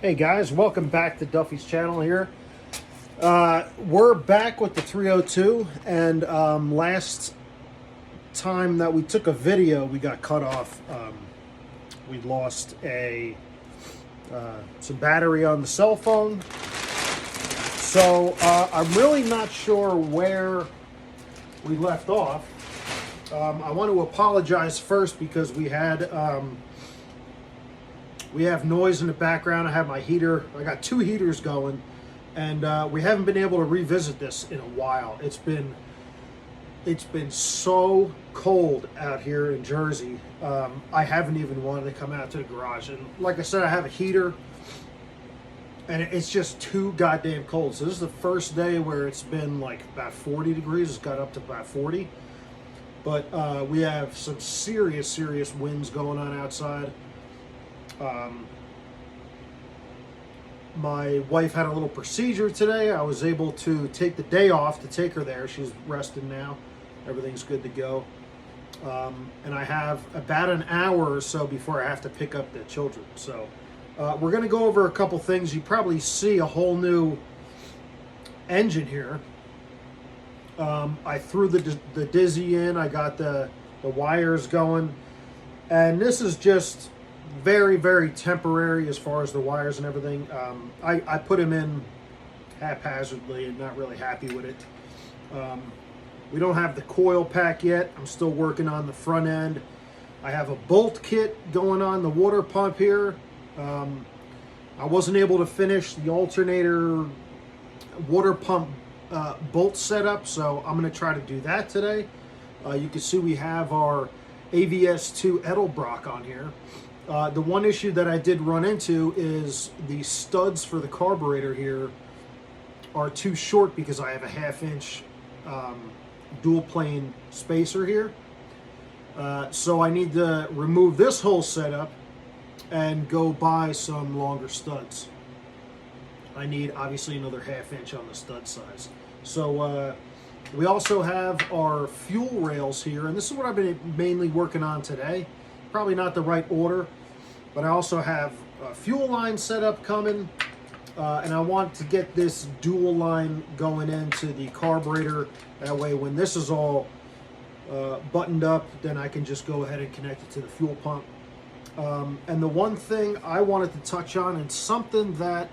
Hey guys, welcome back to Duffy's channel here. We're back with the 302, and last time that we took a video, we got cut off. We lost some battery on the cell phone. So I'm really not sure where we left off. I want to apologize first because we have noise in the background. I have my heater. I got two heaters going, and we haven't been able to revisit this in a while. It's been so cold out here in Jersey. I haven't even wanted to come out to the garage. And like I said, I have a heater, and it's just too goddamn cold. So this is the first day where it's been like about 40 degrees. It's got up to about 40. But we have some serious winds going on outside. My wife had a little procedure today. I was able to take the day off to take her there. She's rested now. Everything's good to go. And I have about an hour or so before I have to pick up the children. So we're going to go over a couple things. You probably see a whole new engine here. I threw the Dizzy in. I got the wires going. And this is just very temporary as far as the wires and everything. I put them in haphazardly and not really happy with it. We don't have the coil pack yet. I'm still working on the front end. I have a bolt kit going on the water pump here. I wasn't able to finish the alternator water pump bolt setup, so I'm going to try to do that today. You can see we have our AVS2 edelbrock on here. The one issue that I did run into is the studs for the carburetor here are too short because I have a 1/2 inch dual plane spacer here. So I need to remove this whole setup and go buy some longer studs. I need obviously another 1/2 inch on the stud size. So we also have our fuel rails here, and this is what I've been mainly working on today. Probably not the right order, but I also have a fuel line setup coming, and I want to get this dual line going into the carburetor. That way when this is all buttoned up, then I can just go ahead and connect it to the fuel pump. And the one thing I wanted to touch on, and something that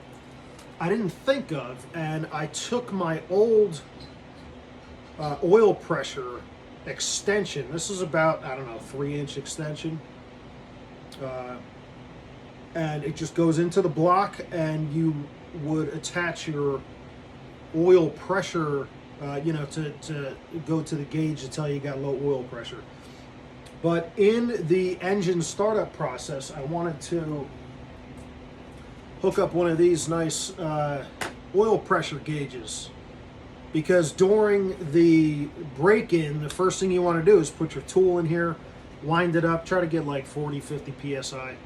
I didn't think of, and I took my old oil pressure extension. This is about, I don't know, 3-inch extension. And it just goes into the block, and you would attach your oil pressure, to go to the gauge to tell you got low oil pressure. But in the engine startup process, I wanted to hook up one of these nice oil pressure gauges, because during the break-in, the first thing you want to do is put your tool in here, wind it up, try to get like 40-50 psi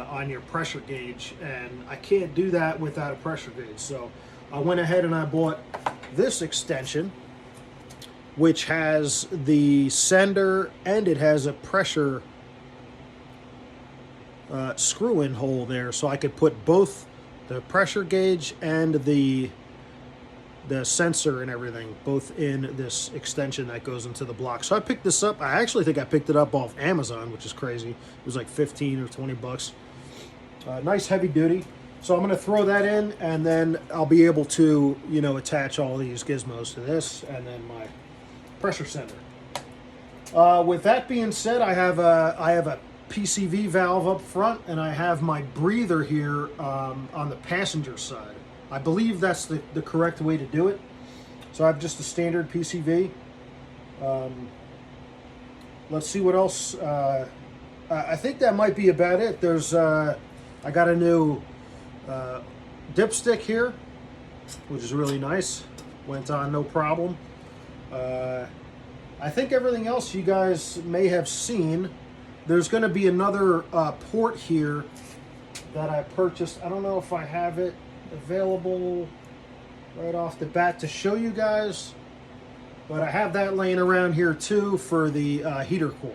on your pressure gauge, and I can't do that without a pressure gauge. So I went ahead and I bought this extension, which has the sender and it has a pressure screw-in hole there, so I could put both the pressure gauge and the sensor and everything both in this extension that goes into the block. So I picked this up. I actually think I picked it up off Amazon, which is crazy. It was like 15 or 20 bucks. Nice heavy duty. So I'm going to throw that in, and then I'll be able to, attach all these gizmos to this, and then my pressure sender. With that being said, I have a PCV valve up front, and I have my breather here on the passenger side. I believe that's the correct way to do it. So I have just a standard PCV. Let's see what else. I think that might be about it. I got a new dipstick here, which is really nice. Went on no problem. I think everything else you guys may have seen. There's going to be another port here that I purchased. I don't know if I have it available right off the bat to show you guys, but I have that laying around here too for the heater core.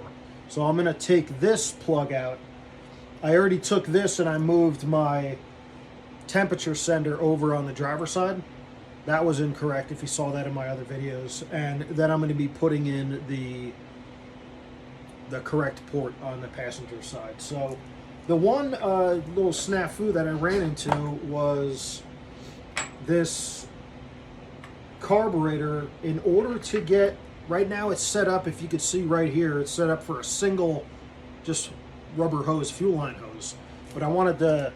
So I'm going to take this plug out. I already took this and I moved my temperature sender over on the driver's side. That was incorrect if you saw that in my other videos. And then I'm going to be putting in the correct port on the passenger side. So the one little snafu that I ran into was this carburetor. In order to get, right now it's set up, if you could see right here, it's set up for a single just rubber hose, fuel line hose. But I wanted to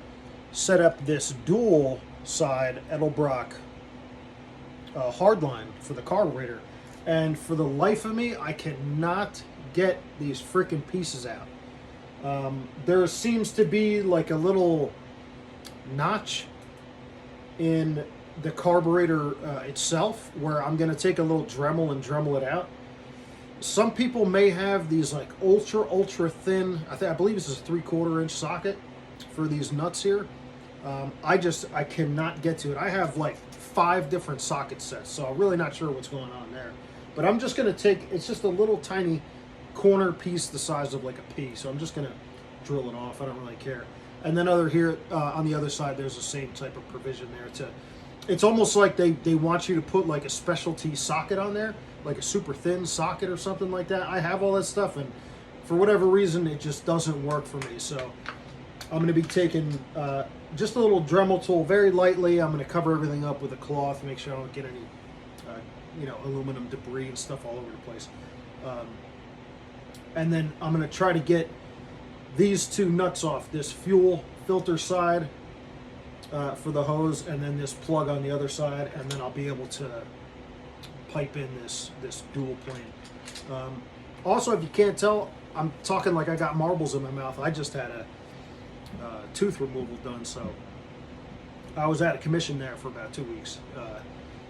set up this dual side edelbrock hardline for the carburetor. And for the life of me, I cannot get these freaking pieces out. There seems to be like a little notch in the carburetor itself where I'm going to take a little Dremel and Dremel it out. Some people may have these like ultra thin, I believe this is a 3/4 inch socket for these nuts here. I cannot get to it. I have like 5 different socket sets, so I'm really not sure what's going on there. But I'm just going to take, it's just a little tiny corner piece the size of like a pea, so I'm just going to drill it off. I don't really care. And then here on the other side, there's the same type of provision there. It's almost like they want you to put like a specialty socket on there, like a super thin socket or something like that. I have all that stuff, and for whatever reason, it just doesn't work for me. So I'm going to be taking just a little Dremel tool, very lightly. I'm going to cover everything up with a cloth, make sure I don't get any aluminum debris and stuff all over the place. And then I'm going to try to get these 2 nuts off, this fuel filter side for the hose, and then this plug on the other side, and then I'll be able to pipe in this dual plane. Also, if you can't tell, I'm talking like I got marbles in my mouth. I just had a tooth removal done, so I was at a commission there for about 2 weeks.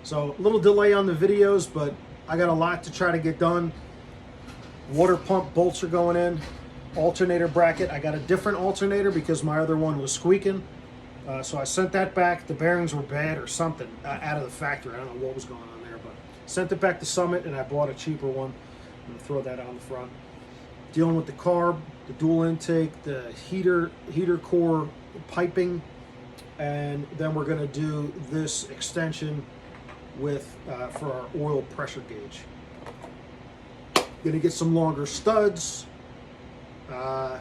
So a little delay on the videos, but I got a lot to try to get done. Water pump bolts are going in. Alternator bracket, I got a different alternator because my other one was squeaking. So I sent that back. The bearings were bad or something out of the factory. I don't know what was going on there, but sent it back to Summit, and I bought a cheaper one. I'm going to throw that on the front. Dealing with the carb, the dual intake, the heater core piping, and then we're going to do this extension with for our oil pressure gauge. Going to get some longer studs, and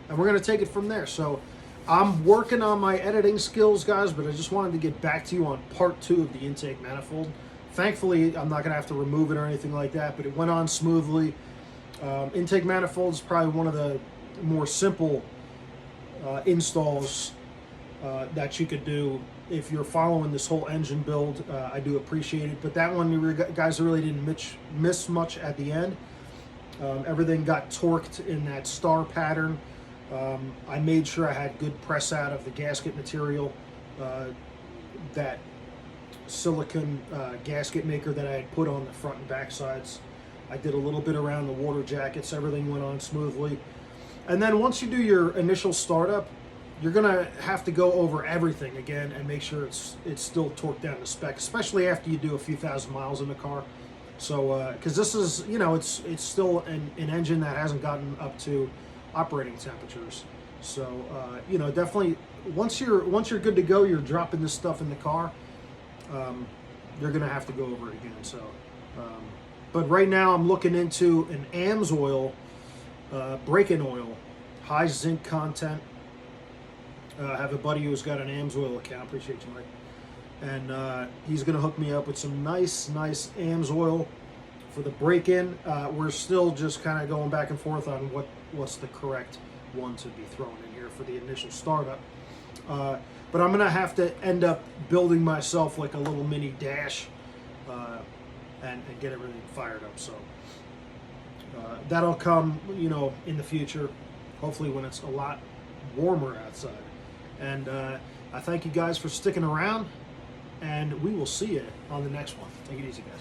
we're going to take it from there. So I'm working on my editing skills, guys, but I just wanted to get back to you on part 2 of the intake manifold. Thankfully, I'm not going to have to remove it or anything like that, but it went on smoothly. Intake manifold is probably one of the more simple installs that you could do if you're following this whole engine build. I do appreciate it, but that one, you guys really didn't miss much at the end. Everything got torqued in that star pattern. I made sure I had good press out of the gasket material, that silicone gasket maker that I had put on the front and back sides. I did a little bit around the water jackets. Everything went on smoothly. And then once you do your initial startup, you're gonna have to go over everything again and make sure it's still torqued down to spec, especially after you do a few thousand miles in the car. So, because this is, it's still an engine that hasn't gotten up to operating temperatures. So, definitely once you're good to go, you're dropping this stuff in the car. You're gonna have to go over it again. So, but right now I'm looking into an AMSOIL break-in oil, high zinc content. I have a buddy who's got an AMSOIL account. Appreciate you, Mike. And he's going to hook me up with some nice AMSOIL for the break-in. We're still just kind of going back and forth on what's the correct one to be thrown in here for the initial startup. But I'm going to have to end up building myself like a little mini dash and get everything fired up. So that'll come, in the future, hopefully when it's a lot warmer outside. And I thank you guys for sticking around, and we will see you on the next one. Take it easy, guys.